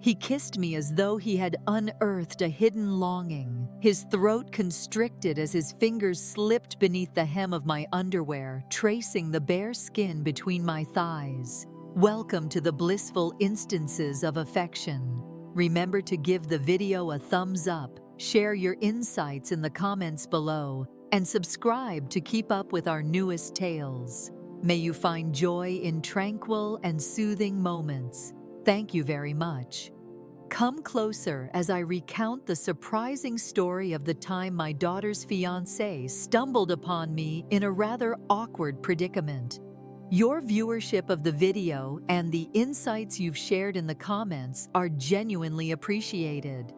He kissed me as though he had unearthed a hidden longing. His throat constricted as his fingers slipped beneath the hem of my underwear, tracing the bare skin between my thighs. Welcome to the blissful instances of affection. Remember to give the video a thumbs up, share your insights in the comments below, and subscribe to keep up with our newest tales. May you find joy in tranquil and soothing moments. Thank you very much. Come closer as I recount the surprising story of the time my daughter's fiancé stumbled upon me in a rather awkward predicament. Your viewership of the video and the insights you've shared in the comments are genuinely appreciated.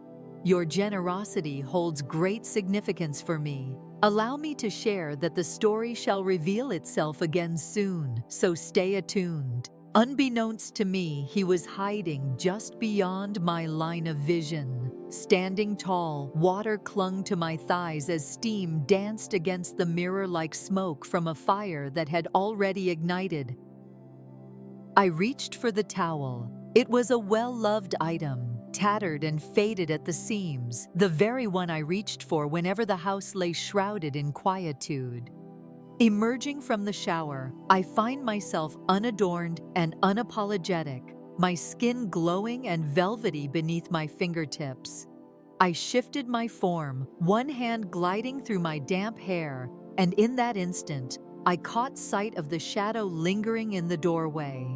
Your generosity holds great significance for me. Allow me to share that the story shall reveal itself again soon, so stay attuned. Unbeknownst to me, he was hiding just beyond my line of vision. Standing tall, water clung to my thighs as steam danced against the mirror like smoke from a fire that had already ignited. I reached for the towel. It was a well-loved item, tattered and faded at the seams, the very one I reached for whenever the house lay shrouded in quietude. Emerging from the shower, I find myself unadorned and unapologetic, my skin glowing and velvety beneath my fingertips. I shifted my form, one hand gliding through my damp hair, and in that instant, I caught sight of the shadow lingering in the doorway.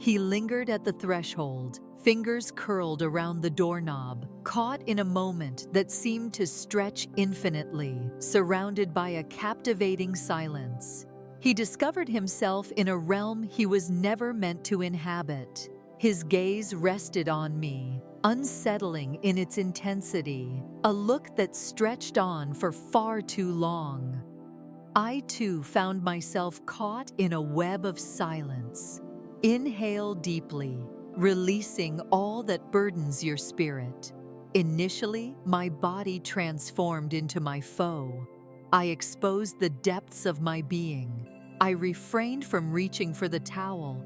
He lingered at the threshold, fingers curled around the doorknob, caught in a moment that seemed to stretch infinitely, surrounded by a captivating silence. He discovered himself in a realm he was never meant to inhabit. His gaze rested on me, unsettling in its intensity, a look that stretched on for far too long. I too found myself caught in a web of silence. Inhale deeply, releasing all that burdens your spirit. Initially, my body transformed into my foe. I exposed the depths of my being. I refrained from reaching for the towel.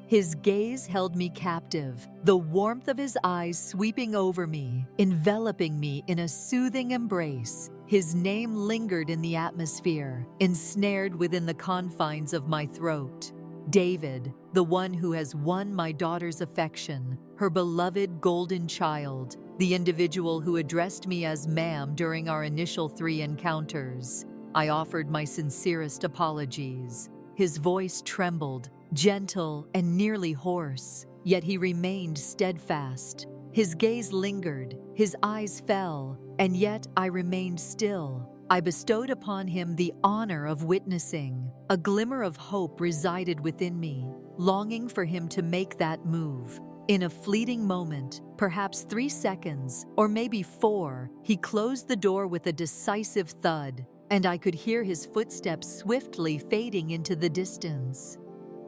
His gaze held me captive, the warmth of his eyes sweeping over me, enveloping me in a soothing embrace. His name lingered in the atmosphere, ensnared within the confines of my throat. David, the one who has won my daughter's affection, her beloved golden child, the individual who addressed me as ma'am during our initial 3 encounters. I offered my sincerest apologies. His voice trembled, gentle and nearly hoarse, yet he remained steadfast. His gaze lingered, his eyes fell, and yet I remained still. I bestowed upon him the honor of witnessing. A glimmer of hope resided within me, longing for him to make that move. In a fleeting moment, perhaps 3 seconds, or maybe 4, he closed the door with a decisive thud, and I could hear his footsteps swiftly fading into the distance.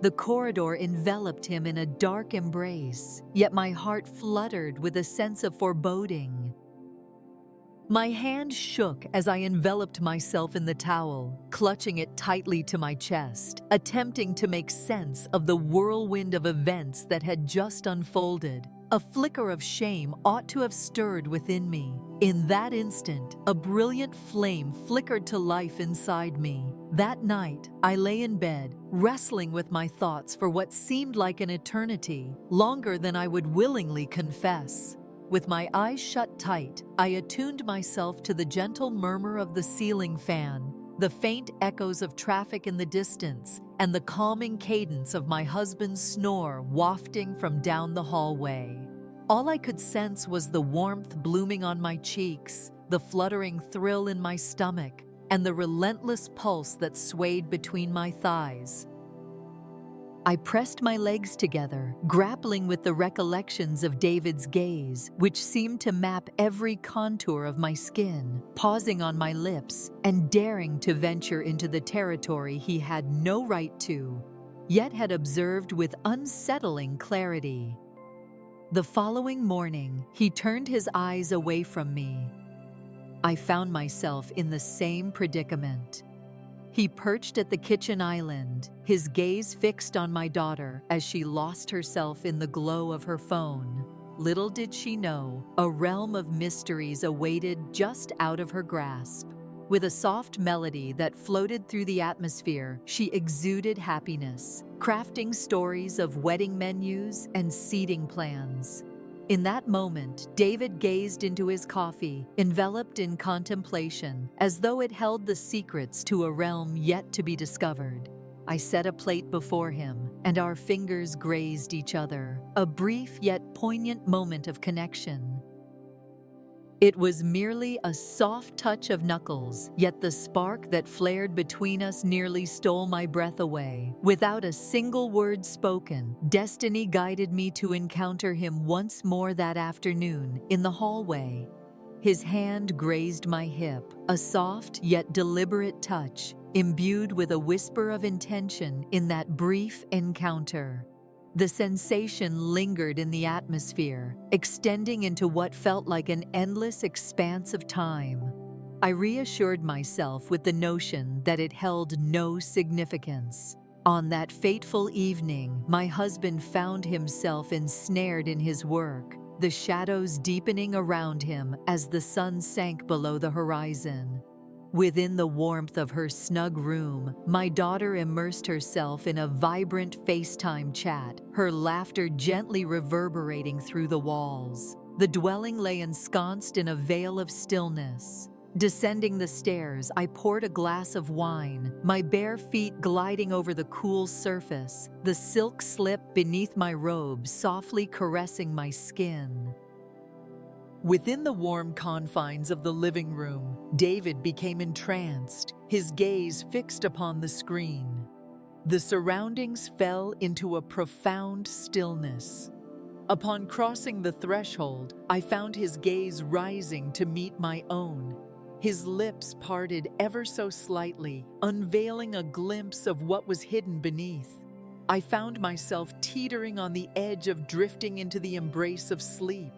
The corridor enveloped him in a dark embrace, yet my heart fluttered with a sense of foreboding. My hand shook as I enveloped myself in the towel, clutching it tightly to my chest, attempting to make sense of the whirlwind of events that had just unfolded. A flicker of shame ought to have stirred within me. In that instant, a brilliant flame flickered to life inside me. That night, I lay in bed, wrestling with my thoughts for what seemed like an eternity, longer than I would willingly confess. With my eyes shut tight, I attuned myself to the gentle murmur of the ceiling fan, the faint echoes of traffic in the distance, and the calming cadence of my husband's snore wafting from down the hallway. All I could sense was the warmth blooming on my cheeks, the fluttering thrill in my stomach, and the relentless pulse that swayed between my thighs. I pressed my legs together, grappling with the recollections of David's gaze, which seemed to map every contour of my skin, pausing on my lips and daring to venture into the territory he had no right to, yet had observed with unsettling clarity. The following morning, he turned his eyes away from me. I found myself in the same predicament. He perched at the kitchen island, his gaze fixed on my daughter as she lost herself in the glow of her phone. Little did she know, a realm of mysteries awaited just out of her grasp. With a soft melody that floated through the atmosphere, she exuded happiness, crafting stories of wedding menus and seating plans. In that moment, David gazed into his coffee, enveloped in contemplation, as though it held the secrets to a realm yet to be discovered. I set a plate before him, and our fingers grazed each other, a brief yet poignant moment of connection. It was merely a soft touch of knuckles, yet the spark that flared between us nearly stole my breath away. Without a single word spoken, destiny guided me to encounter him once more that afternoon in the hallway. His hand grazed my hip, a soft yet deliberate touch, imbued with a whisper of intention in that brief encounter. The sensation lingered in the atmosphere, extending into what felt like an endless expanse of time. I reassured myself with the notion that it held no significance. On that fateful evening, my husband found himself ensnared in his work, the shadows deepening around him as the sun sank below the horizon. Within the warmth of her snug room, my daughter immersed herself in a vibrant FaceTime chat, her laughter gently reverberating through the walls. The dwelling lay ensconced in a veil of stillness. Descending the stairs, I poured a glass of wine, my bare feet gliding over the cool surface, the silk slip beneath my robe softly caressing my skin. Within the warm confines of the living room, David became entranced, his gaze fixed upon the screen. The surroundings fell into a profound stillness. Upon crossing the threshold, I found his gaze rising to meet my own. His lips parted ever so slightly, unveiling a glimpse of what was hidden beneath. I found myself teetering on the edge of drifting into the embrace of sleep.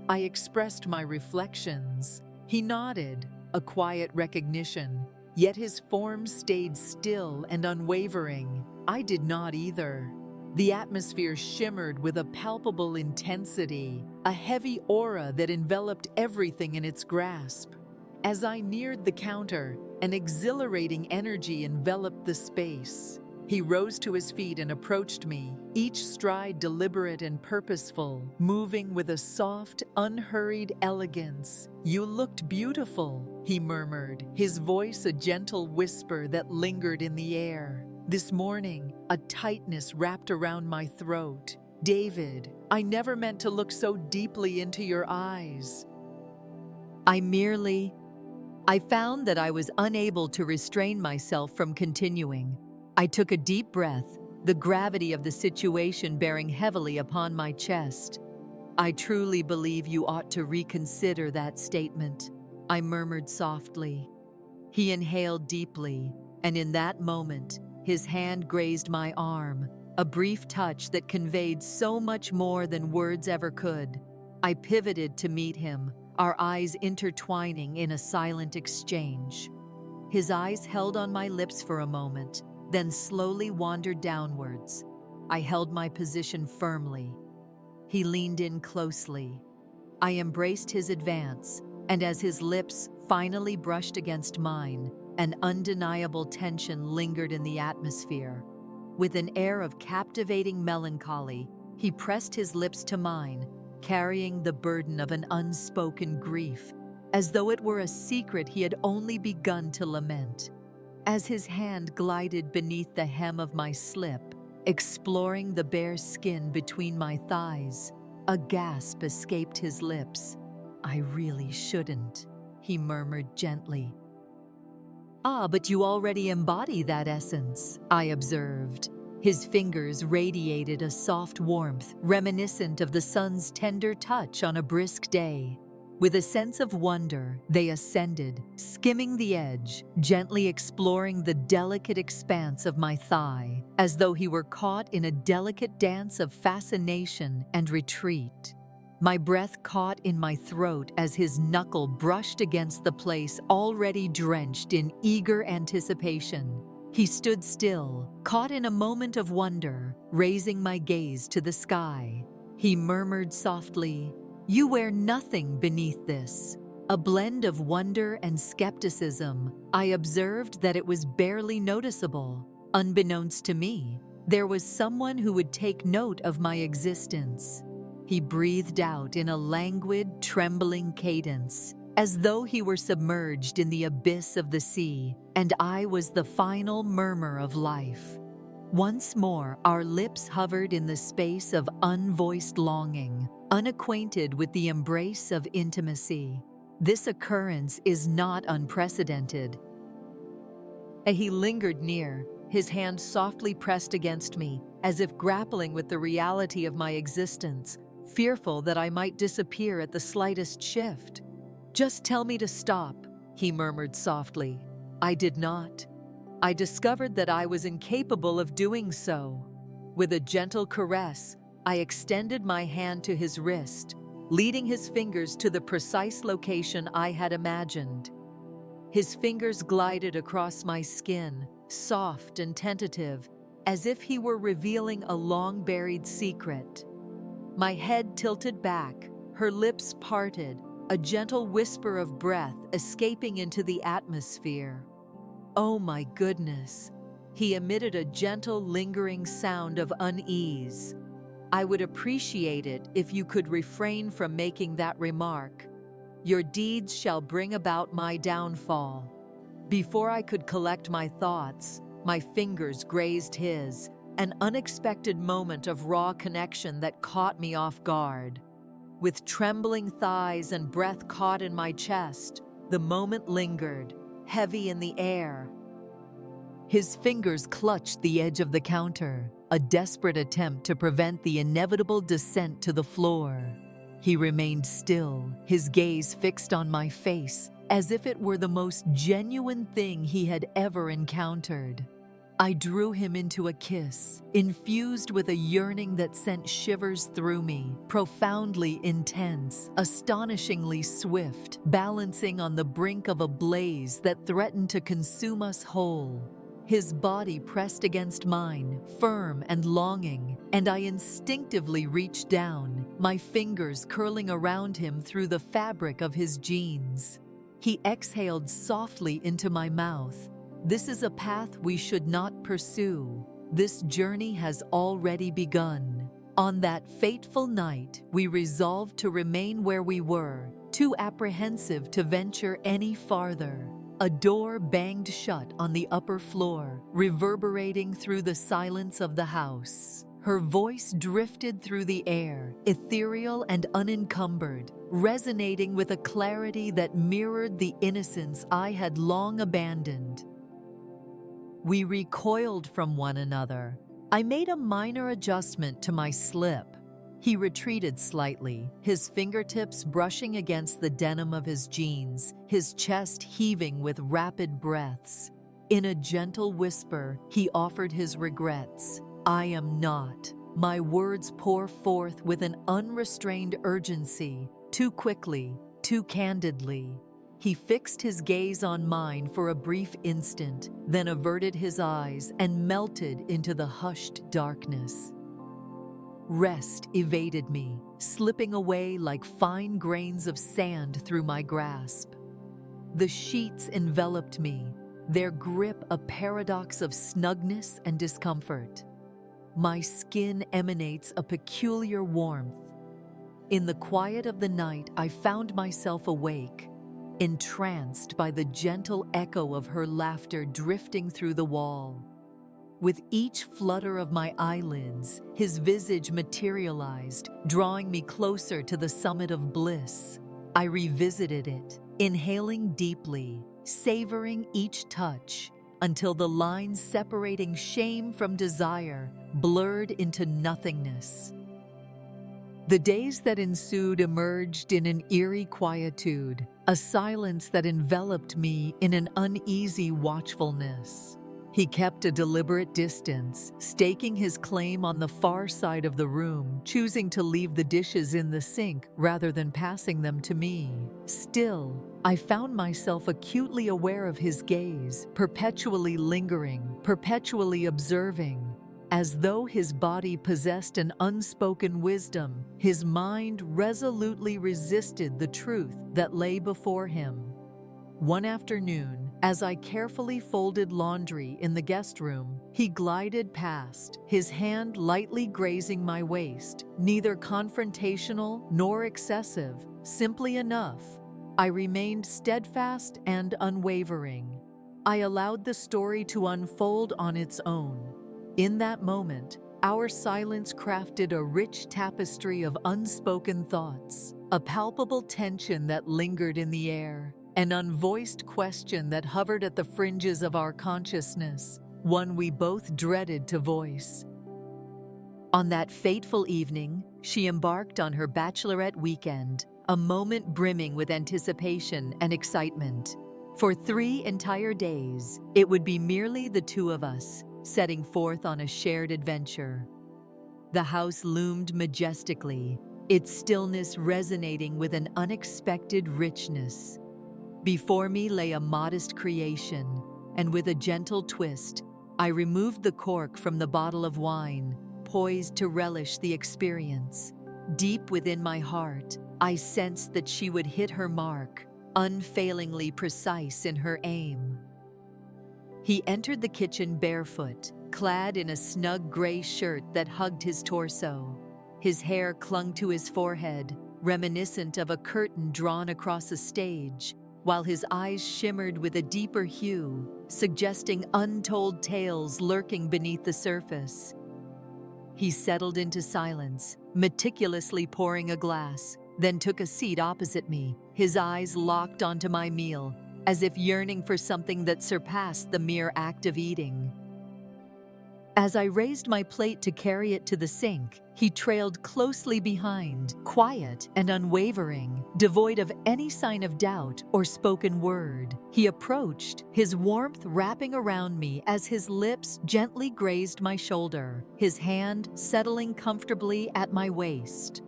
I expressed my reflections. He nodded, a quiet recognition, yet his form stayed still and unwavering. I did not either. The atmosphere shimmered with a palpable intensity, a heavy aura that enveloped everything in its grasp. As I neared the counter, an exhilarating energy enveloped the space. He rose to his feet and approached me, each stride deliberate and purposeful, moving with a soft, unhurried elegance. "You looked beautiful," he murmured, his voice a gentle whisper that lingered in the air. This morning, a tightness wrapped around my throat. "David, I never meant to look so deeply into your eyes." I found that I was unable to restrain myself from continuing. I took a deep breath, the gravity of the situation bearing heavily upon my chest. "I truly believe you ought to reconsider that statement," I murmured softly. He inhaled deeply, and in that moment, his hand grazed my arm, a brief touch that conveyed so much more than words ever could. I pivoted to meet him, our eyes intertwining in a silent exchange. His eyes held on my lips for a moment, then slowly wandered downwards. I held my position firmly. He leaned in closely. I embraced his advance, and as his lips finally brushed against mine, an undeniable tension lingered in the atmosphere. With an air of captivating melancholy, he pressed his lips to mine, carrying the burden of an unspoken grief, as though it were a secret he had only begun to lament. As his hand glided beneath the hem of my slip, exploring the bare skin between my thighs, a gasp escaped his lips. "I really shouldn't," he murmured gently. "Ah, but you already embody that essence," I observed. His fingers radiated a soft warmth, reminiscent of the sun's tender touch on a brisk day. With a sense of wonder, they ascended, skimming the edge, gently exploring the delicate expanse of my thigh, as though he were caught in a delicate dance of fascination and retreat. My breath caught in my throat as his knuckle brushed against the place already drenched in eager anticipation. He stood still, caught in a moment of wonder, raising my gaze to the sky. He murmured softly, "You wear nothing beneath this." A blend of wonder and skepticism, I observed that it was barely noticeable. Unbeknownst to me, there was someone who would take note of my existence. He breathed out in a languid, trembling cadence, as though he were submerged in the abyss of the sea, and I was the final murmur of life. Once more, our lips hovered in the space of unvoiced longing, unacquainted with the embrace of intimacy. This occurrence is not unprecedented. He lingered near, his hand softly pressed against me, as if grappling with the reality of my existence, fearful that I might disappear at the slightest shift. "Just tell me to stop," he murmured softly. I did not. I discovered that I was incapable of doing so. With a gentle caress, I extended my hand to his wrist, leading his fingers to the precise location I had imagined. His fingers glided across my skin, soft and tentative, as if he were revealing a long-buried secret. My head tilted back, her lips parted, a gentle whisper of breath escaping into the atmosphere. Oh my goodness! He emitted a gentle, lingering sound of unease. I would appreciate it if you could refrain from making that remark. Your deeds shall bring about my downfall. Before I could collect my thoughts, my fingers grazed his, an unexpected moment of raw connection that caught me off guard. With trembling thighs and breath caught in my chest, the moment lingered, heavy in the air. His fingers clutched the edge of the counter, a desperate attempt to prevent the inevitable descent to the floor. He remained still, his gaze fixed on my face, as if it were the most genuine thing he had ever encountered. I drew him into a kiss, infused with a yearning that sent shivers through me, profoundly intense, astonishingly swift, balancing on the brink of a blaze that threatened to consume us whole. His body pressed against mine, firm and longing, and I instinctively reached down, my fingers curling around him through the fabric of his jeans. He exhaled softly into my mouth. "This is a path we should not pursue. This journey has already begun." On that fateful night, we resolved to remain where we were, too apprehensive to venture any farther. A door banged shut on the upper floor, reverberating through the silence of the house. Her voice drifted through the air, ethereal and unencumbered, resonating with a clarity that mirrored the innocence I had long abandoned. We recoiled from one another. I made a minor adjustment to my slip. He retreated slightly, his fingertips brushing against the denim of his jeans, his chest heaving with rapid breaths. In a gentle whisper, he offered his regrets. "I am not." My words pour forth with an unrestrained urgency, too quickly, too candidly. He fixed his gaze on mine for a brief instant, then averted his eyes and melted into the hushed darkness. Rest evaded me, slipping away like fine grains of sand through my grasp. The sheets enveloped me, their grip a paradox of snugness and discomfort. My skin emanates a peculiar warmth. In the quiet of the night, I found myself awake, entranced by the gentle echo of her laughter drifting through the wall. With each flutter of my eyelids, his visage materialized, drawing me closer to the summit of bliss. I revisited it, inhaling deeply, savoring each touch, until the lines separating shame from desire blurred into nothingness. The days that ensued emerged in an eerie quietude, a silence that enveloped me in an uneasy watchfulness. He kept a deliberate distance, staking his claim on the far side of the room, choosing to leave the dishes in the sink rather than passing them to me. Still, I found myself acutely aware of his gaze, perpetually lingering, perpetually observing. As though his body possessed an unspoken wisdom, his mind resolutely resisted the truth that lay before him. One afternoon, as I carefully folded laundry in the guest room, he glided past, his hand lightly grazing my waist, neither confrontational nor excessive, simply enough. I remained steadfast and unwavering. I allowed the story to unfold on its own. In that moment, our silence crafted a rich tapestry of unspoken thoughts, a palpable tension that lingered in the air, an unvoiced question that hovered at the fringes of our consciousness, one we both dreaded to voice. On that fateful evening, she embarked on her bachelorette weekend, a moment brimming with anticipation and excitement. For 3 entire days, it would be merely the two of us, setting forth on a shared adventure. The house loomed majestically, its stillness resonating with an unexpected richness. Before me lay a modest creation, and with a gentle twist, I removed the cork from the bottle of wine, poised to relish the experience. Deep within my heart, I sensed that she would hit her mark, unfailingly precise in her aim. He entered the kitchen barefoot, clad in a snug gray shirt that hugged his torso. His hair clung to his forehead, reminiscent of a curtain drawn across a stage, while his eyes shimmered with a deeper hue, suggesting untold tales lurking beneath the surface. He settled into silence, meticulously pouring a glass, then took a seat opposite me, his eyes locked onto my meal, as if yearning for something that surpassed the mere act of eating. As I raised my plate to carry it to the sink, he trailed closely behind, quiet and unwavering, devoid of any sign of doubt or spoken word. He approached, his warmth wrapping around me as his lips gently grazed my shoulder, his hand settling comfortably at my waist.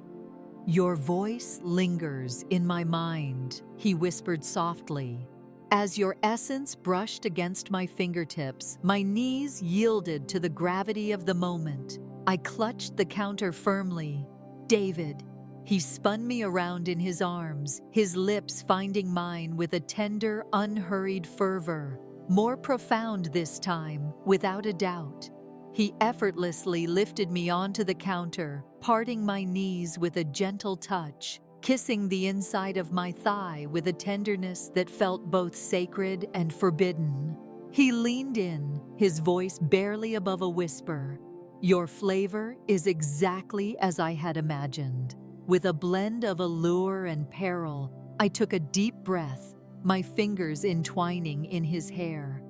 "Your voice lingers in my mind," he whispered softly. As your essence brushed against my fingertips, my knees yielded to the gravity of the moment. I clutched the counter firmly. "David." He spun me around in his arms, his lips finding mine with a tender, unhurried fervor. More profound this time, without a doubt. He effortlessly lifted me onto the counter, parting my knees with a gentle touch, kissing the inside of my thigh with a tenderness that felt both sacred and forbidden. He leaned in, his voice barely above a whisper. "Your flavor is exactly as I had imagined." With a blend of allure and peril, I took a deep breath, my fingers entwining in his hair.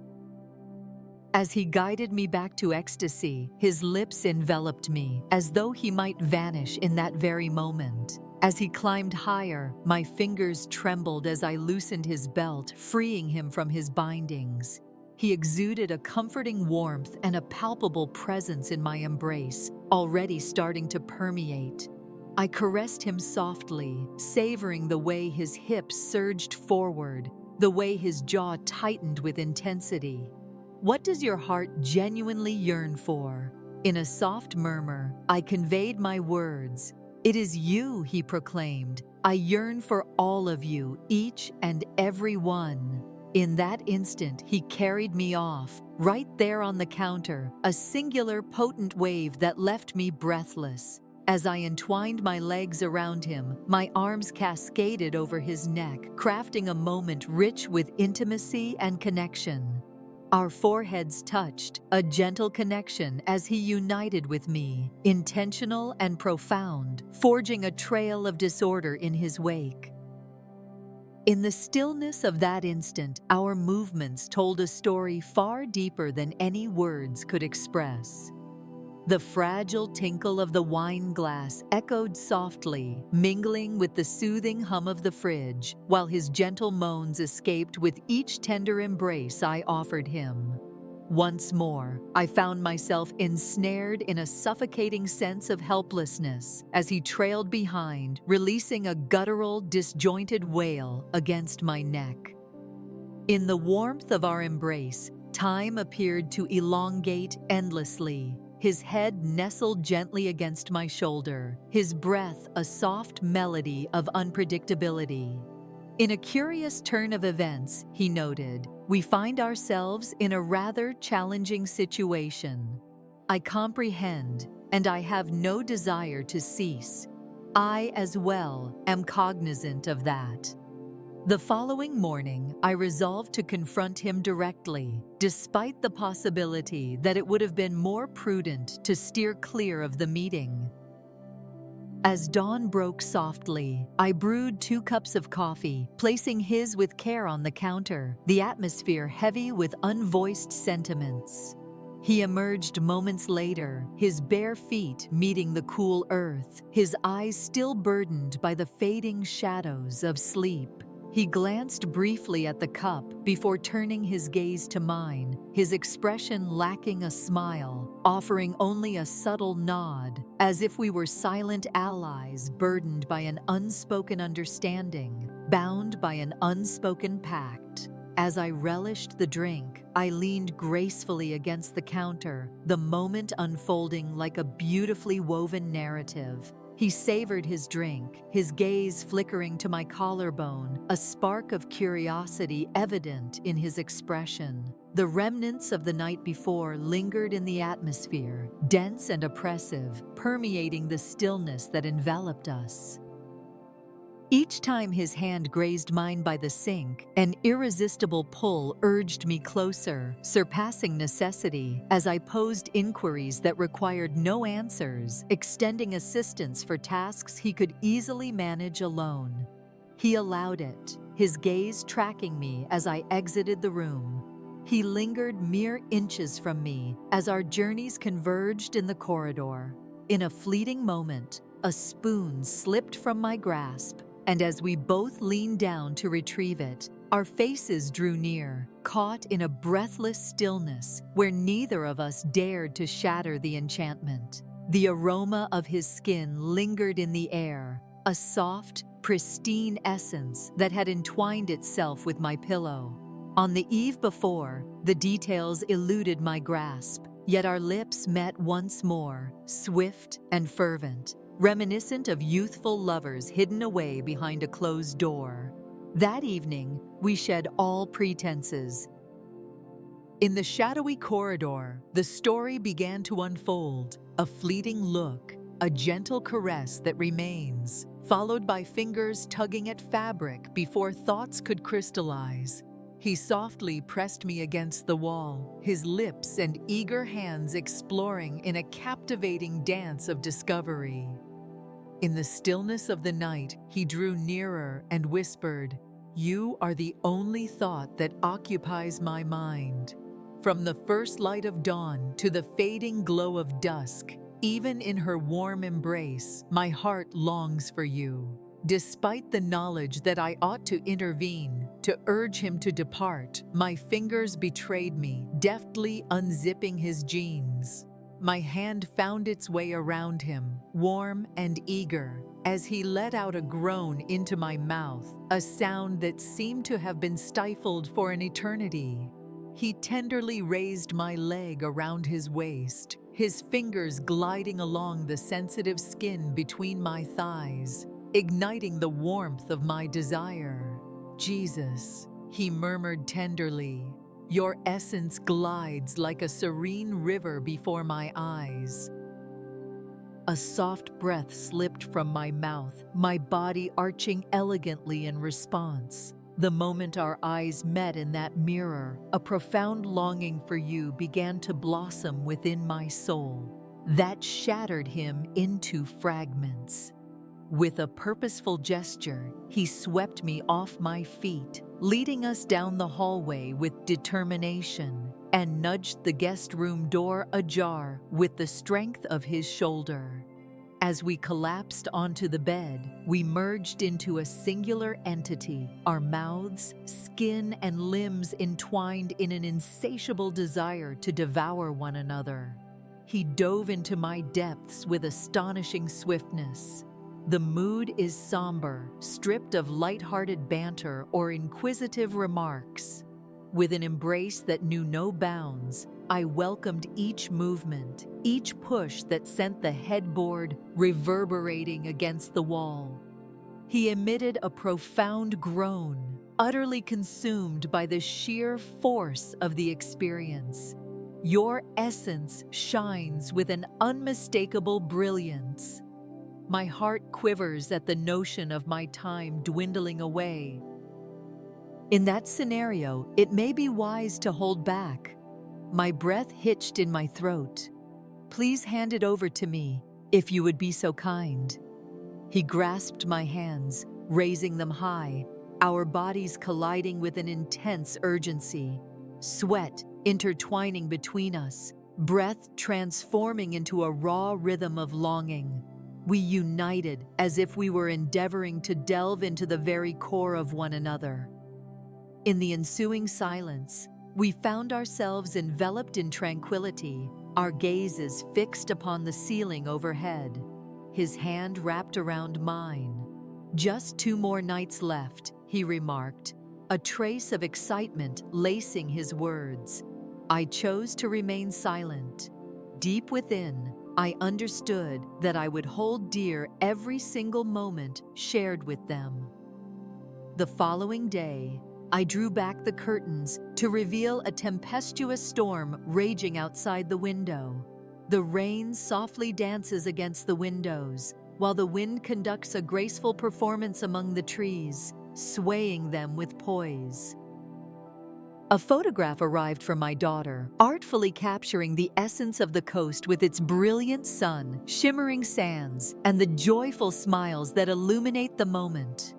As he guided me back to ecstasy, his lips enveloped me, as though he might vanish in that very moment. As he climbed higher, my fingers trembled as I loosened his belt, freeing him from his bindings. He exuded a comforting warmth and a palpable presence in my embrace, already starting to permeate. I caressed him softly, savoring the way his hips surged forward, the way his jaw tightened with intensity. "What does your heart genuinely yearn for?" In a soft murmur, I conveyed my words. "It is you," he proclaimed. "I yearn for all of you, each and every one." In that instant, he carried me off, right there on the counter, a singular, potent wave that left me breathless. As I entwined my legs around him, my arms cascaded over his neck, crafting a moment rich with intimacy and connection. Our foreheads touched, a gentle connection as he united with me, intentional and profound, forging a trail of disorder in his wake. In the stillness of that instant, our movements told a story far deeper than any words could express. The fragile tinkle of the wine glass echoed softly, mingling with the soothing hum of the fridge, while his gentle moans escaped with each tender embrace I offered him. Once more, I found myself ensnared in a suffocating sense of helplessness as he trailed behind, releasing a guttural, disjointed wail against my neck. In the warmth of our embrace, time appeared to elongate endlessly. his head nestled gently against my shoulder, his breath a soft melody of unpredictability. In a curious turn of events, he noted, we find ourselves in a rather challenging situation. I comprehend, and I have no desire to cease. I, as well, am cognizant of that. The following morning, I resolved to confront him directly, despite the possibility that it would have been more prudent to steer clear of the meeting. As dawn broke softly, I brewed 2 cups of coffee, placing his with care on the counter, the atmosphere heavy with unvoiced sentiments. He emerged moments later, his bare feet meeting the cool earth, his eyes still burdened by the fading shadows of sleep. He glanced briefly at the cup before turning his gaze to mine, his expression lacking a smile, offering only a subtle nod, as if we were silent allies burdened by an unspoken understanding, bound by an unspoken pact. As I relished the drink, I leaned gracefully against the counter, the moment unfolding like a beautifully woven narrative. He savored his drink, his gaze flickering to my collarbone, a spark of curiosity evident in his expression. The remnants of the night before lingered in the atmosphere, dense and oppressive, permeating the stillness that enveloped us. Each time his hand grazed mine by the sink, an irresistible pull urged me closer, surpassing necessity, as I posed inquiries that required no answers, extending assistance for tasks he could easily manage alone. He allowed it, his gaze tracking me as I exited the room. He lingered mere inches from me as our journeys converged in the corridor. In a fleeting moment, a spoon slipped from my grasp, and as we both leaned down to retrieve it, our faces drew near, caught in a breathless stillness where neither of us dared to shatter the enchantment. The aroma of his skin lingered in the air, a soft, pristine essence that had entwined itself with my pillow. On the eve before, the details eluded my grasp, yet our lips met once more, swift and fervent, reminiscent of youthful lovers hidden away behind a closed door. That evening, we shed all pretenses. In the shadowy corridor, the story began to unfold, a fleeting look, a gentle caress that remains, followed by fingers tugging at fabric before thoughts could crystallize. He softly pressed me against the wall, his lips and eager hands exploring in a captivating dance of discovery. In the stillness of the night, he drew nearer and whispered, "You are the only thought that occupies my mind." From the first light of dawn to the fading glow of dusk, even in her warm embrace, my heart longs for you. Despite the knowledge that I ought to intervene, to urge him to depart, my fingers betrayed me, deftly unzipping his jeans. My hand found its way around him, warm and eager, as he let out a groan into my mouth, a sound that seemed to have been stifled for an eternity. He tenderly raised my leg around his waist, his fingers gliding along the sensitive skin between my thighs, igniting the warmth of my desire. "Jesus," he murmured tenderly, "your essence glides like a serene river before my eyes." A soft breath slipped from my mouth, my body arching elegantly in response. The moment our eyes met in that mirror, a profound longing for you began to blossom within my soul. That shattered him into fragments. With a purposeful gesture, he swept me off my feet, leading us down the hallway with determination, and nudged the guest room door ajar with the strength of his shoulder. As we collapsed onto the bed, we merged into a singular entity, our mouths, skin, and limbs entwined in an insatiable desire to devour one another. He dove into my depths with astonishing swiftness. The mood is somber, stripped of light-hearted banter or inquisitive remarks. With an embrace that knew no bounds, I welcomed each movement, each push that sent the headboard reverberating against the wall. He emitted a profound groan, utterly consumed by the sheer force of the experience. Your essence shines with an unmistakable brilliance. My heart quivers at the notion of my time dwindling away. In that scenario, it may be wise to hold back. My breath hitched in my throat. Please hand it over to me, if you would be so kind. He grasped my hands, raising them high, our bodies colliding with an intense urgency, sweat intertwining between us, breath transforming into a raw rhythm of longing. We united as if we were endeavoring to delve into the very core of one another. In the ensuing silence, we found ourselves enveloped in tranquility, our gazes fixed upon the ceiling overhead. His hand wrapped around mine. "Just 2 more nights left," he remarked, a trace of excitement lacing his words. I chose to remain silent. Deep within, I understood that I would hold dear every single moment shared with them. The following day, I drew back the curtains to reveal a tempestuous storm raging outside the window. The rain softly dances against the windows, while the wind conducts a graceful performance among the trees, swaying them with poise. A photograph arrived from my daughter, artfully capturing the essence of the coast with its brilliant sun, shimmering sands, and the joyful smiles that illuminate the moment.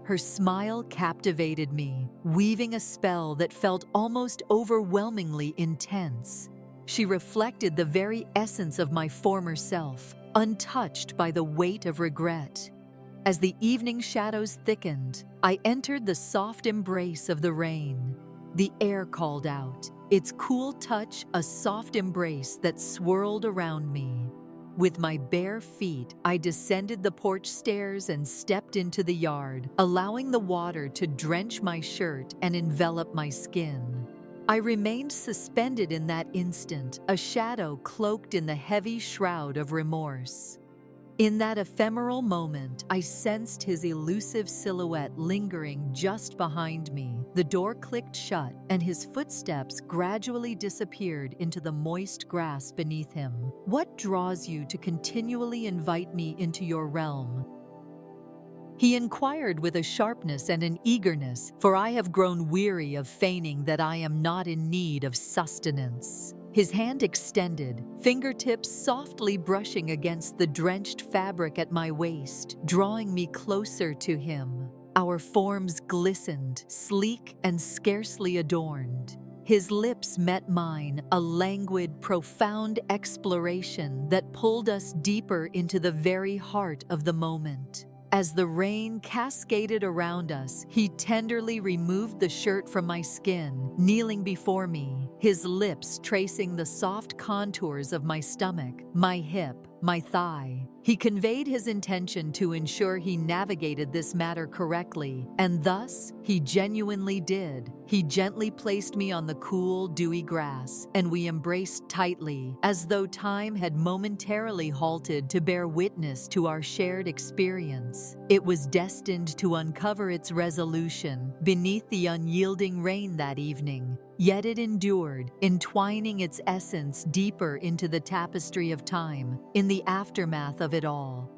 Her smile captivated me, weaving a spell that felt almost overwhelmingly intense. She reflected the very essence of my former self, untouched by the weight of regret. As the evening shadows thickened, I entered the soft embrace of the rain. The air called out, its cool touch a soft embrace that swirled around me. With my bare feet, I descended the porch stairs and stepped into the yard, allowing the water to drench my shirt and envelop my skin. I remained suspended in that instant, a shadow cloaked in the heavy shroud of remorse. In that ephemeral moment, I sensed his elusive silhouette lingering just behind me. The door clicked shut, and his footsteps gradually disappeared into the moist grass beneath him. "What draws you to continually invite me into your realm?" he inquired with a sharpness and an eagerness, for I have grown weary of feigning that I am not in need of sustenance. His hand extended, fingertips softly brushing against the drenched fabric at my waist, drawing me closer to him. Our forms glistened, sleek and scarcely adorned. His lips met mine, a languid, profound exploration that pulled us deeper into the very heart of the moment. As the rain cascaded around us, he tenderly removed the shirt from my skin, kneeling before me, his lips tracing the soft contours of my stomach, my hip, my thigh. He conveyed his intention to ensure he navigated this matter correctly, and thus he genuinely did. He gently placed me on the cool, dewy grass, and we embraced tightly, as though time had momentarily halted to bear witness to our shared experience. It was destined to uncover its resolution beneath the unyielding rain that evening. Yet it endured, entwining its essence deeper into the tapestry of time, in the aftermath of it all.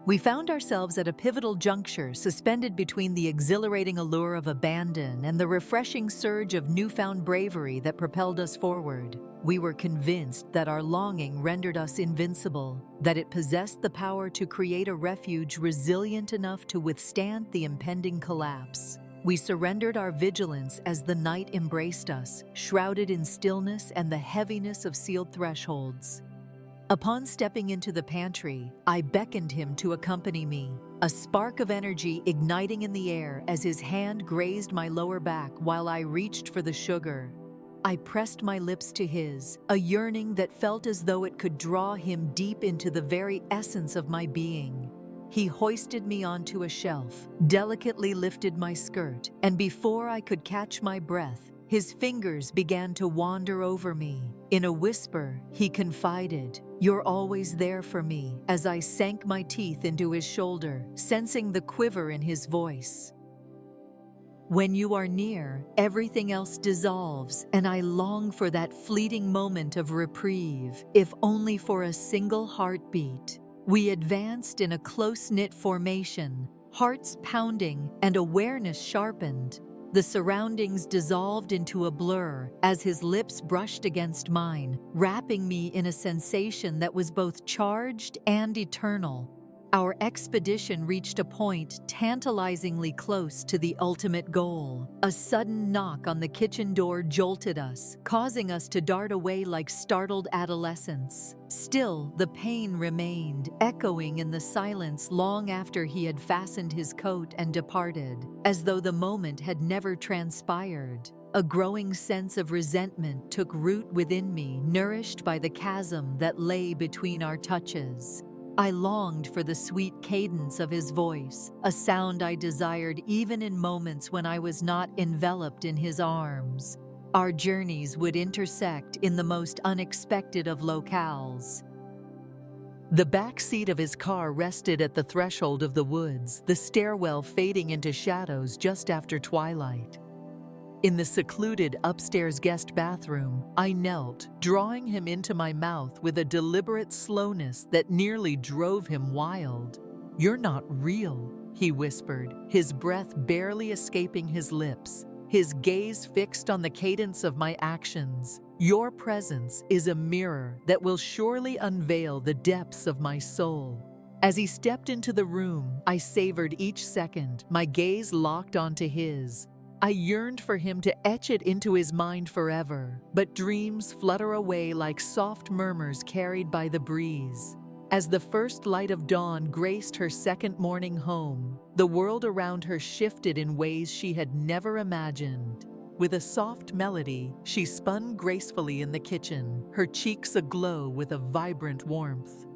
We found ourselves at a pivotal juncture, suspended between the exhilarating allure of abandon and the refreshing surge of newfound bravery that propelled us forward. We were convinced that our longing rendered us invincible, that it possessed the power to create a refuge resilient enough to withstand the impending collapse. We surrendered our vigilance as the night embraced us, shrouded in stillness and the heaviness of sealed thresholds. Upon stepping into the pantry, I beckoned him to accompany me, a spark of energy igniting in the air as his hand grazed my lower back while I reached for the sugar. I pressed my lips to his, a yearning that felt as though it could draw him deep into the very essence of my being. He hoisted me onto a shelf, delicately lifted my skirt, and before I could catch my breath, His fingers began to wander over me. In a whisper, he confided, "You're always there for me," as I sank my teeth into his shoulder, sensing the quiver in his voice. When you are near, everything else dissolves, and I long for that fleeting moment of reprieve, if only for a single heartbeat. We advanced in a close-knit formation, hearts pounding and awareness sharpened. The surroundings dissolved into a blur as his lips brushed against mine, wrapping me in a sensation that was both charged and eternal. Our expedition reached a point tantalizingly close to the ultimate goal. A sudden knock on the kitchen door jolted us, causing us to dart away like startled adolescents. Still, the pain remained, echoing in the silence long after he had fastened his coat and departed, as though the moment had never transpired. A growing sense of resentment took root within me, nourished by the chasm that lay between our touches. I longed for the sweet cadence of his voice, a sound I desired even in moments when I was not enveloped in his arms. Our journeys would intersect in the most unexpected of locales. The back seat of his car rested at the threshold of the woods, the stairwell fading into shadows just after twilight. In the secluded upstairs guest bathroom, I knelt, drawing him into my mouth with a deliberate slowness that nearly drove him wild. "You're not real," he whispered, his breath barely escaping his lips, his gaze fixed on the cadence of my actions. "Your presence is a mirror that will surely unveil the depths of my soul." As he stepped into the room, I savored each second, my gaze locked onto his. I yearned for him to etch it into his mind forever, but dreams flutter away like soft murmurs carried by the breeze. As the first light of dawn graced her second morning home, the world around her shifted in ways she had never imagined. With a soft melody, she spun gracefully in the kitchen, her cheeks aglow with a vibrant warmth.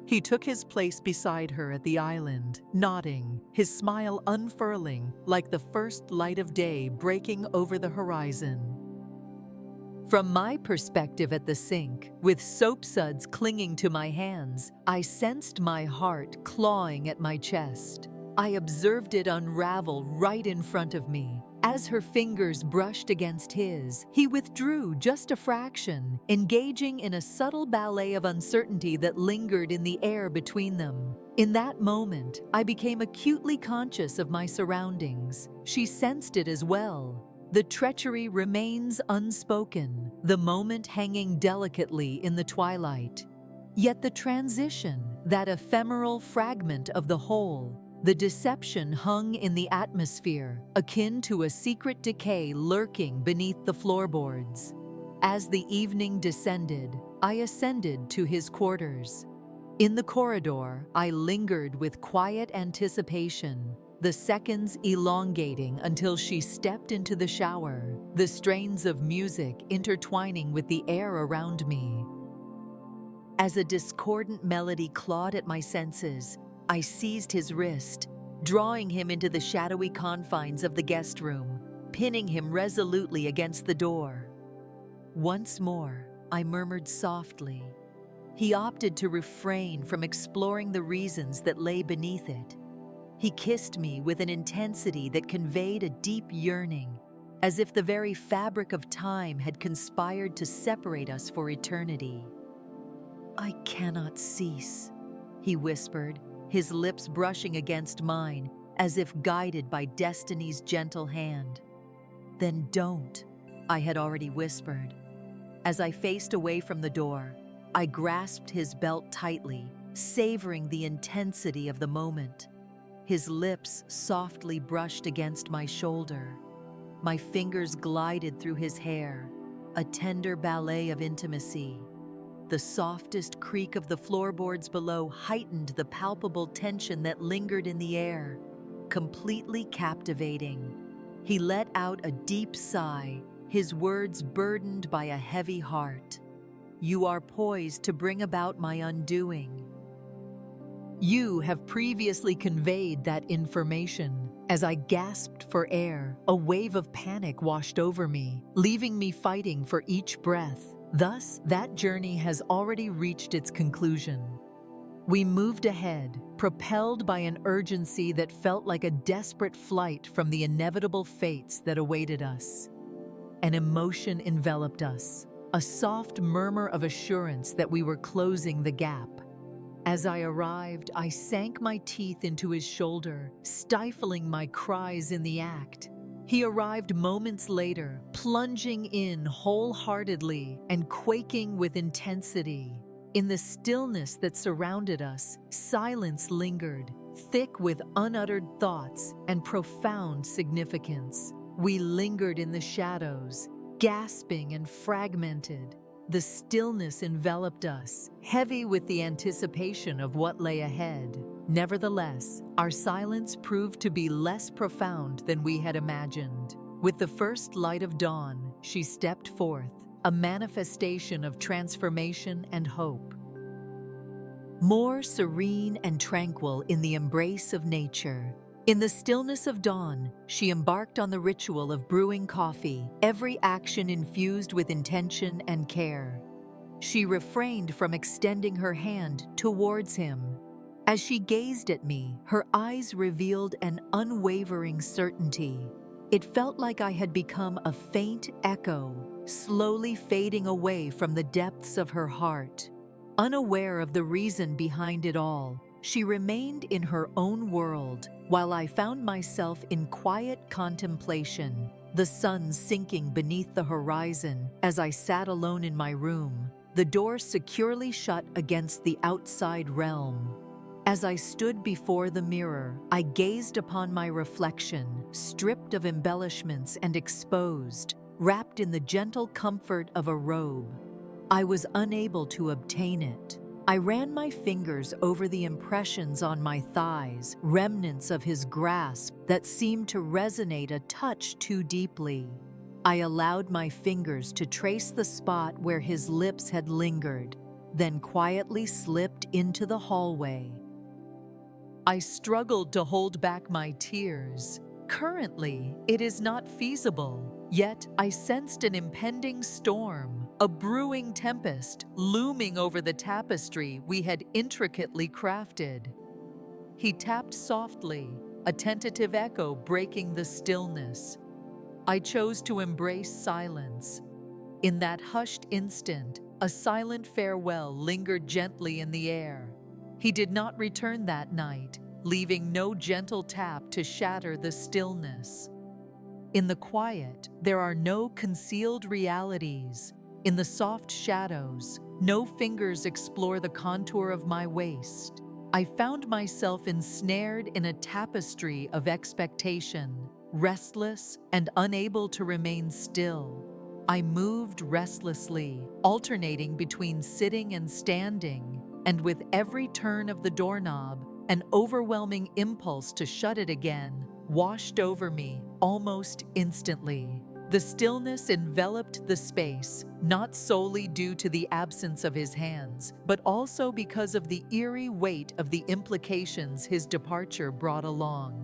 He took his place beside her at the island, nodding, his smile unfurling like the first light of day breaking over the horizon. From my perspective at the sink, with soap suds clinging to my hands, I sensed my heart clawing at my chest. I observed it unravel right in front of me. As her fingers brushed against his, he withdrew just a fraction, engaging in a subtle ballet of uncertainty that lingered in the air between them. In that moment, I became acutely conscious of my surroundings. She sensed it as well. The treachery remains unspoken, the moment hanging delicately in the twilight. Yet the transition, that ephemeral fragment of the whole, the deception hung in the atmosphere, akin to a secret decay lurking beneath the floorboards. As the evening descended, I ascended to his quarters. In the corridor, I lingered with quiet anticipation, the seconds elongating until she stepped into the shower, the strains of music intertwining with the air around me. As a discordant melody clawed at my senses, I seized his wrist, drawing him into the shadowy confines of the guest room, pinning him resolutely against the door. Once more, I murmured softly. He opted to refrain from exploring the reasons that lay beneath it. He kissed me with an intensity that conveyed a deep yearning, as if the very fabric of time had conspired to separate us for eternity. "I cannot cease," he whispered, his lips brushing against mine, as if guided by destiny's gentle hand. "Then don't," I had already whispered. As I faced away from the door, I grasped his belt tightly, savoring the intensity of the moment. His lips softly brushed against my shoulder. My fingers glided through his hair, a tender ballet of intimacy. The softest creak of the floorboards below heightened the palpable tension that lingered in the air, completely captivating. He let out a deep sigh, his words burdened by a heavy heart. "You are poised to bring about my undoing." "You have previously conveyed that information," As I gasped for air, a wave of panic washed over me, leaving me fighting for each breath. Thus, that journey has already reached its conclusion. We moved ahead, propelled by an urgency that felt like a desperate flight from the inevitable fates that awaited us. An emotion enveloped us, a soft murmur of assurance that we were closing the gap. As I arrived, I sank my teeth into his shoulder, stifling my cries in the act. He arrived moments later, plunging in wholeheartedly and quaking with intensity. In the stillness that surrounded us, silence lingered, thick with unuttered thoughts and profound significance. We lingered in the shadows, gasping and fragmented. The stillness enveloped us, heavy with the anticipation of what lay ahead. Nevertheless, our silence proved to be less profound than we had imagined. With the first light of dawn, she stepped forth, a manifestation of transformation and hope. More serene and tranquil in the embrace of nature. In the stillness of dawn, she embarked on the ritual of brewing coffee, every action infused with intention and care. She refrained from extending her hand towards him. As she gazed at me, her eyes revealed an unwavering certainty. It felt like I had become a faint echo, slowly fading away from the depths of her heart. Unaware of the reason behind it all, she remained in her own world, while I found myself in quiet contemplation, the sun sinking beneath the horizon as I sat alone in my room, the door securely shut against the outside realm. As I stood before the mirror, I gazed upon my reflection, stripped of embellishments and exposed, wrapped in the gentle comfort of a robe. I was unable to obtain it. I ran my fingers over the impressions on my thighs, remnants of his grasp that seemed to resonate a touch too deeply. I allowed my fingers to trace the spot where his lips had lingered, then quietly slipped into the hallway. I struggled to hold back my tears. Currently, it is not feasible, yet I sensed an impending storm, a brewing tempest looming over the tapestry we had intricately crafted. He tapped softly, a tentative echo breaking the stillness. I chose to embrace silence. In that hushed instant, a silent farewell lingered gently in the air. He did not return that night, leaving no gentle tap to shatter the stillness. In the quiet, there are no concealed realities. In the soft shadows, no fingers explore the contour of my waist. I found myself ensnared in a tapestry of expectation, restless and unable to remain still. I moved restlessly, alternating between sitting and standing, and with every turn of the doorknob, an overwhelming impulse to shut it again washed over me almost instantly. The stillness enveloped the space, not solely due to the absence of his hands, but also because of the eerie weight of the implications his departure brought along.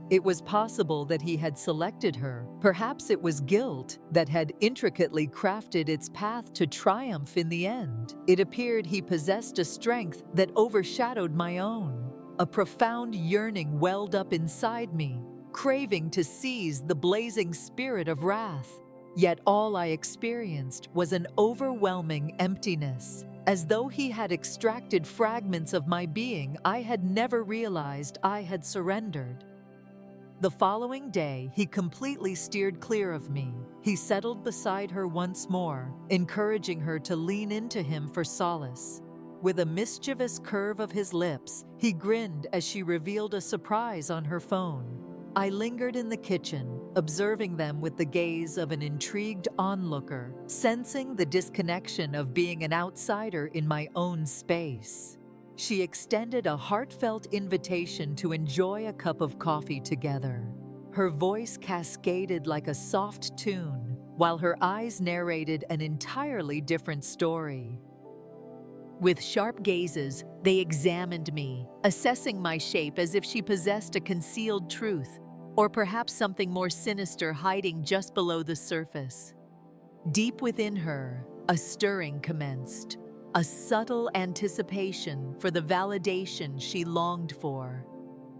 It was possible that he had selected her. Perhaps it was guilt that had intricately crafted its path to triumph in the end. It appeared he possessed a strength that overshadowed my own. A profound yearning welled up inside me, craving to seize the blazing spirit of wrath. Yet all I experienced was an overwhelming emptiness, as though he had extracted fragments of my being I had never realized I had surrendered. The following day, he completely steered clear of me. He settled beside her once more, encouraging her to lean into him for solace. With a mischievous curve of his lips, he grinned as she revealed a surprise on her phone. I lingered in the kitchen, observing them with the gaze of an intrigued onlooker, sensing the disconnection of being an outsider in my own space. She extended a heartfelt invitation to enjoy a cup of coffee together. Her voice cascaded like a soft tune, while her eyes narrated an entirely different story. With sharp gazes, they examined me, assessing my shape as if she possessed a concealed truth, or perhaps something more sinister hiding just below the surface. Deep within her, a stirring commenced, a subtle anticipation for the validation she longed for.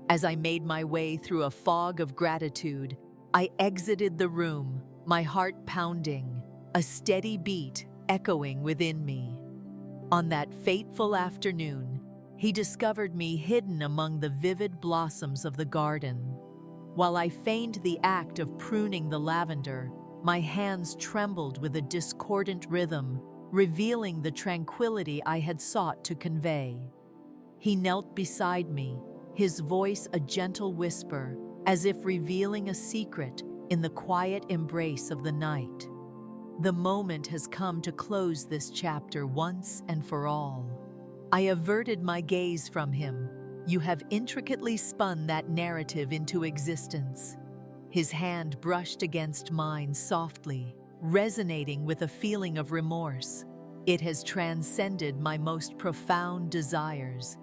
As I made my way through a fog of gratitude, I exited the room, my heart pounding, a steady beat echoing within me. On that fateful afternoon, he discovered me hidden among the vivid blossoms of the garden. While I feigned the act of pruning the lavender, my hands trembled with a discordant rhythm, revealing the tranquility I had sought to convey. He knelt beside me, his voice a gentle whisper, as if revealing a secret in the quiet embrace of the night. The moment has come to close this chapter once and for all. I averted my gaze from him. You have intricately spun that narrative into existence. His hand brushed against mine softly, resonating with a feeling of remorse. It has transcended my most profound desires.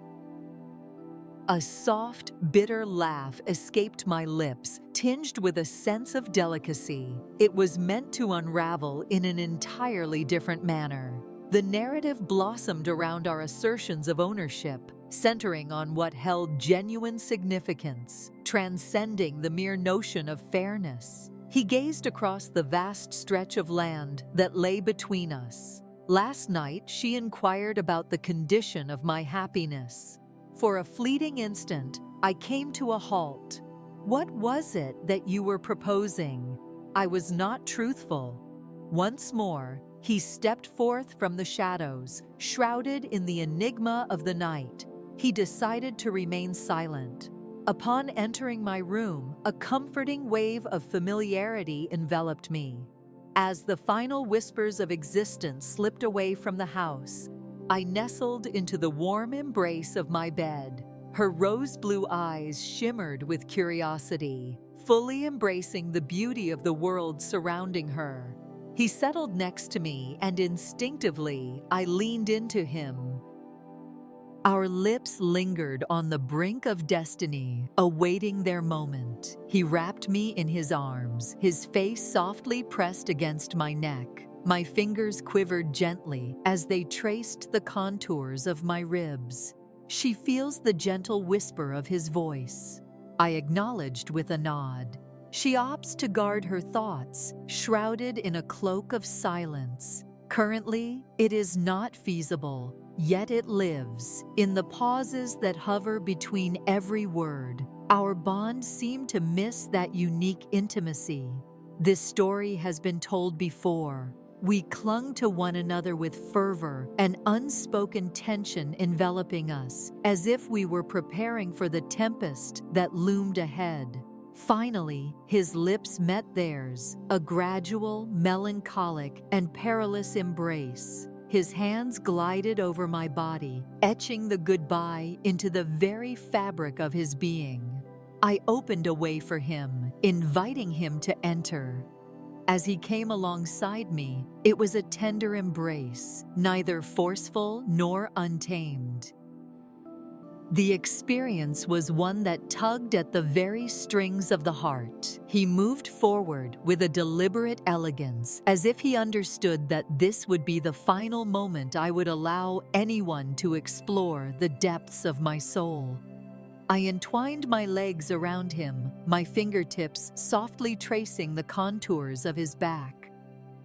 A soft, bitter laugh escaped my lips, tinged with a sense of delicacy. It was meant to unravel in an entirely different manner. The narrative blossomed around our assertions of ownership, centering on what held genuine significance, transcending the mere notion of fairness. He gazed across the vast stretch of land that lay between us. Last night, she inquired about the condition of my happiness. For a fleeting instant, I came to a halt. What was it that you were proposing? I was not truthful. Once more, he stepped forth from the shadows, shrouded in the enigma of the night. He decided to remain silent. Upon entering my room, a comforting wave of familiarity enveloped me. As the final whispers of existence slipped away from the house, I nestled into the warm embrace of my bed. Her rose-blue eyes shimmered with curiosity, fully embracing the beauty of the world surrounding her. He settled next to me, and instinctively, I leaned into him. Our lips lingered on the brink of destiny, awaiting their moment. He wrapped me in his arms, his face softly pressed against my neck. My fingers quivered gently as they traced the contours of my ribs. She feels the gentle whisper of his voice. I acknowledged with a nod. She opts to guard her thoughts, shrouded in a cloak of silence. Currently, it is not feasible, yet it lives. In the pauses that hover between every word, our bond seemed to miss that unique intimacy. This story has been told before. We clung to one another with fervor, an unspoken tension enveloping us, as if we were preparing for the tempest that loomed ahead. Finally, his lips met theirs, a gradual, melancholic, and perilous embrace. His hands glided over my body, etching the goodbye into the very fabric of his being. I opened a way for him, inviting him to enter. As he came alongside me, it was a tender embrace, neither forceful nor untamed. The experience was one that tugged at the very strings of the heart. He moved forward with a deliberate elegance, as if he understood that this would be the final moment I would allow anyone to explore the depths of my soul. I entwined my legs around him, my fingertips softly tracing the contours of his back.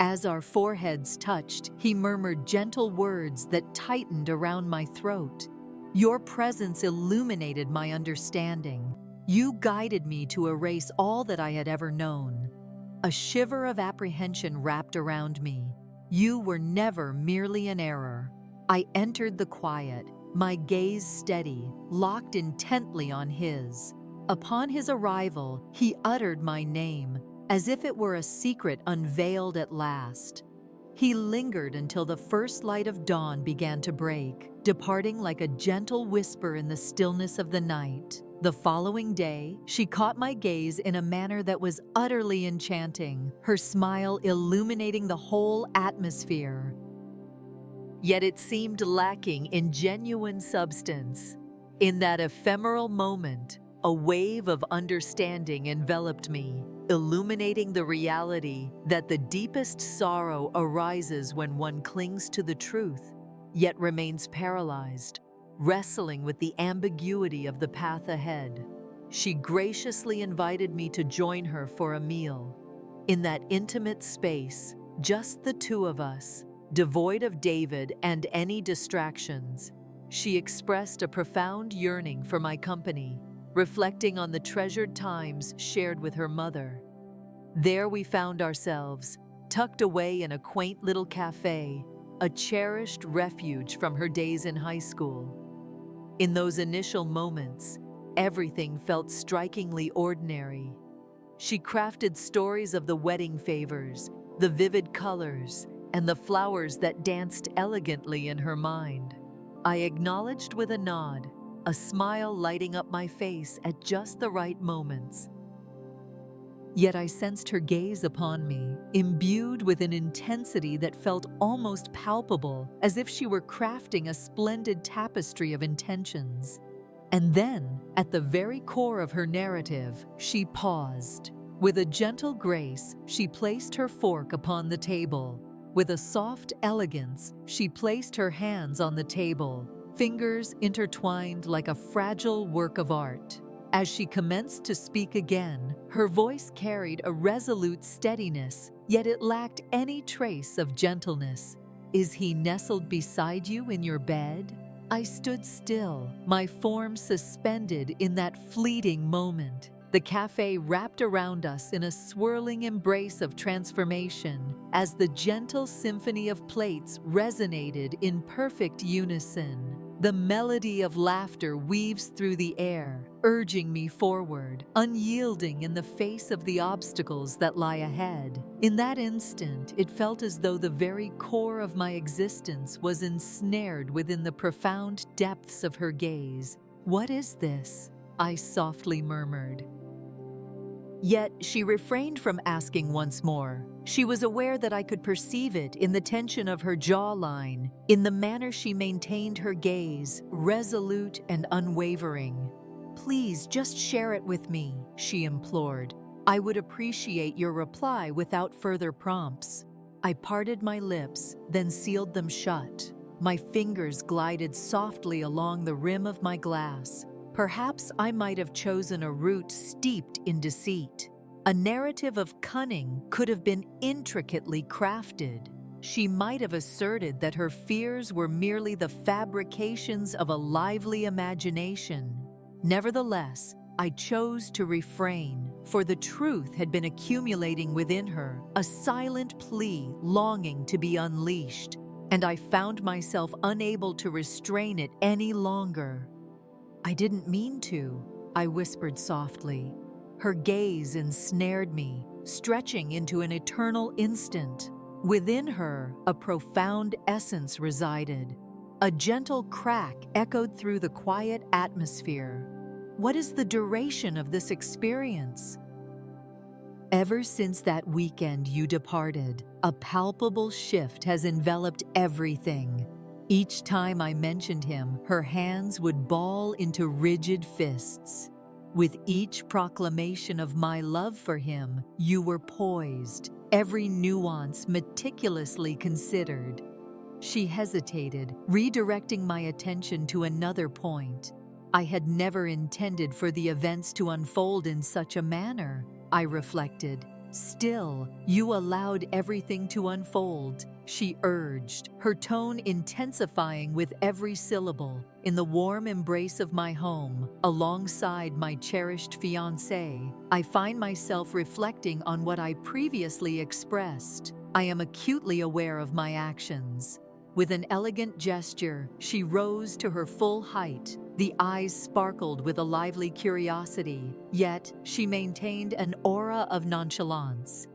As our foreheads touched, he murmured gentle words that tightened around my throat. Your presence illuminated my understanding. You guided me to erase all that I had ever known. A shiver of apprehension wrapped around me. You were never merely an error. I entered the quiet, my gaze steady, locked intently on his. Upon his arrival, he uttered my name, as if it were a secret unveiled at last. He lingered until the first light of dawn began to break, departing like a gentle whisper in the stillness of the night. The following day, she caught my gaze in a manner that was utterly enchanting, her smile illuminating the whole atmosphere. yet it seemed lacking in genuine substance. In that ephemeral moment, a wave of understanding enveloped me, illuminating the reality that the deepest sorrow arises when one clings to the truth, yet remains paralyzed, wrestling with the ambiguity of the path ahead. She graciously invited me to join her for a meal. In that intimate space, just the two of us, devoid of David and any distractions, she expressed a profound yearning for my company, reflecting on the treasured times shared with her mother. There we found ourselves, tucked away in a quaint little cafe, a cherished refuge from her days in high school. In those initial moments, everything felt strikingly ordinary. She crafted stories of the wedding favors, the vivid colors, and the flowers that danced elegantly in her mind. I acknowledged with a nod, a smile lighting up my face at just the right moments. Yet I sensed her gaze upon me, imbued with an intensity that felt almost palpable, as if she were crafting a splendid tapestry of intentions. And then, at the very core of her narrative, she paused. With a gentle grace, she placed her fork upon the table. With a soft elegance, she placed her hands on the table, fingers intertwined like a fragile work of art. As she commenced to speak again, her voice carried a resolute steadiness, yet it lacked any trace of gentleness. "Is he nestled beside you in your bed?" I stood still, my form suspended in that fleeting moment. The cafe wrapped around us in a swirling embrace of transformation as the gentle symphony of plates resonated in perfect unison. The melody of laughter weaves through the air, urging me forward, unyielding in the face of the obstacles that lie ahead. In that instant, it felt as though the very core of my existence was ensnared within the profound depths of her gaze. "What is this?" I softly murmured. Yet she refrained from asking once more. She was aware that I could perceive it in the tension of her jawline, in the manner she maintained her gaze, resolute and unwavering. "Please, just share it with me," she implored. "I would appreciate your reply without further prompts." I parted my lips, then sealed them shut. My fingers glided softly along the rim of my glass. Perhaps I might have chosen a route steeped in deceit. A narrative of cunning could have been intricately crafted. She might have asserted that her fears were merely the fabrications of a lively imagination. Nevertheless, I chose to refrain, for the truth had been accumulating within her, a silent plea longing to be unleashed, and I found myself unable to restrain it any longer. "I didn't mean to," I whispered softly. Her gaze ensnared me, stretching into an eternal instant. Within her, a profound essence resided. A gentle crack echoed through the quiet atmosphere. "What is the duration of this experience?" "Ever since that weekend you departed, a palpable shift has enveloped everything." Each time I mentioned him, her hands would ball into rigid fists. "With each proclamation of my love for him, you were poised, every nuance meticulously considered." She hesitated, redirecting my attention to another point. I had never intended for the events to unfold in such a manner, I reflected. "Still, you allowed everything to unfold," she urged, her tone intensifying with every syllable. "In the warm embrace of my home, alongside my cherished fiancé, I find myself reflecting on what I previously expressed. I am acutely aware of my actions." With an elegant gesture, she rose to her full height. The eyes sparkled with a lively curiosity, yet she maintained an aura of nonchalance.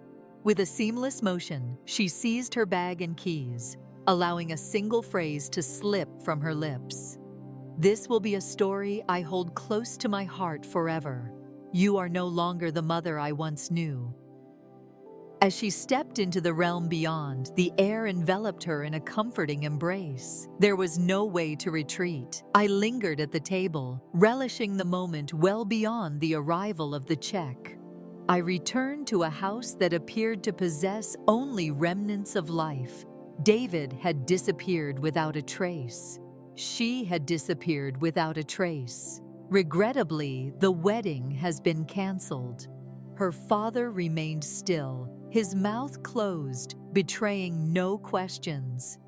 With a seamless motion, she seized her bag and keys, allowing a single phrase to slip from her lips. "This will be a story I hold close to my heart forever. You are no longer the mother I once knew." As she stepped into the realm beyond, the air enveloped her in a comforting embrace. There was no way to retreat. I lingered at the table, relishing the moment well beyond the arrival of the check. I returned to a house that appeared to possess only remnants of life. David had disappeared without a trace. She had disappeared without a trace. Regrettably, the wedding has been canceled. Her father remained still, his mouth closed, betraying no questions.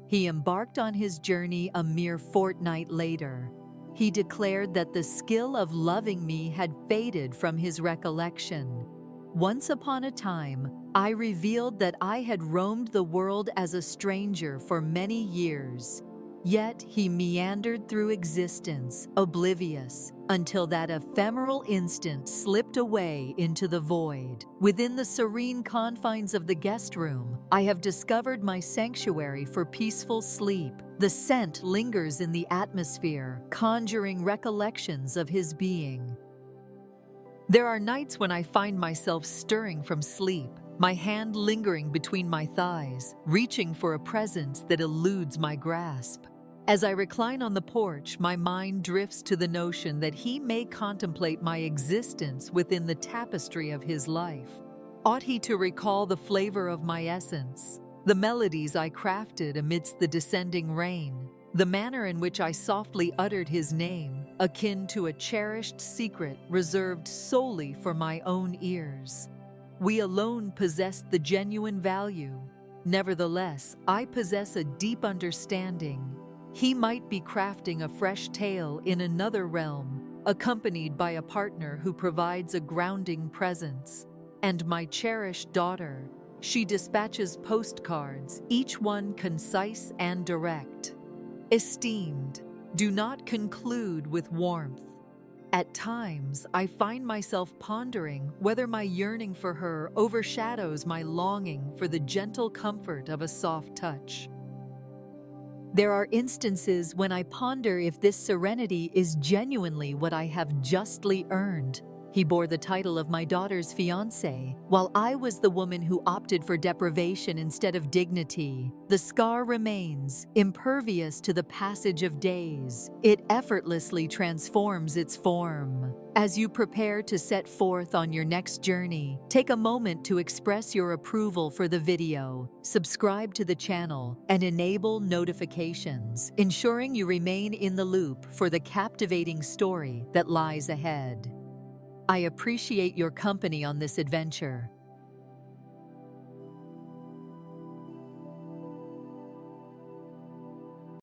He embarked on his journey a mere fortnight later. He declared that the skill of loving me had faded from his recollection. Once upon a time, I revealed that I had roamed the world as a stranger for many years. Yet he meandered through existence, oblivious, until that ephemeral instant slipped away into the void. Within the serene confines of the guest room, I have discovered my sanctuary for peaceful sleep. The scent lingers in the atmosphere, conjuring recollections of his being. There are nights when I find myself stirring from sleep, my hand lingering between my thighs, reaching for a presence that eludes my grasp. As I recline on the porch, my mind drifts to the notion that he may contemplate my existence within the tapestry of his life. Ought he to recall the flavor of my essence, the melodies I crafted amidst the descending rain, the manner in which I softly uttered his name, akin to a cherished secret reserved solely for my own ears? We alone possess the genuine value. Nevertheless, I possess a deep understanding. He might be crafting a fresh tale in another realm, accompanied by a partner who provides a grounding presence. And my cherished daughter, she dispatches postcards, each one concise and direct. Esteemed, do not conclude with warmth. At times, I find myself pondering whether my yearning for her overshadows my longing for the gentle comfort of a soft touch. There are instances when I ponder if this serenity is genuinely what I have justly earned. He bore the title of my daughter's fiancé, while I was the woman who opted for deprivation instead of dignity. The scar remains, impervious to the passage of days. It effortlessly transforms its form. As you prepare to set forth on your next journey, take a moment to express your approval for the video, subscribe to the channel, and enable notifications, ensuring you remain in the loop for the captivating story that lies ahead. I appreciate your company on this adventure.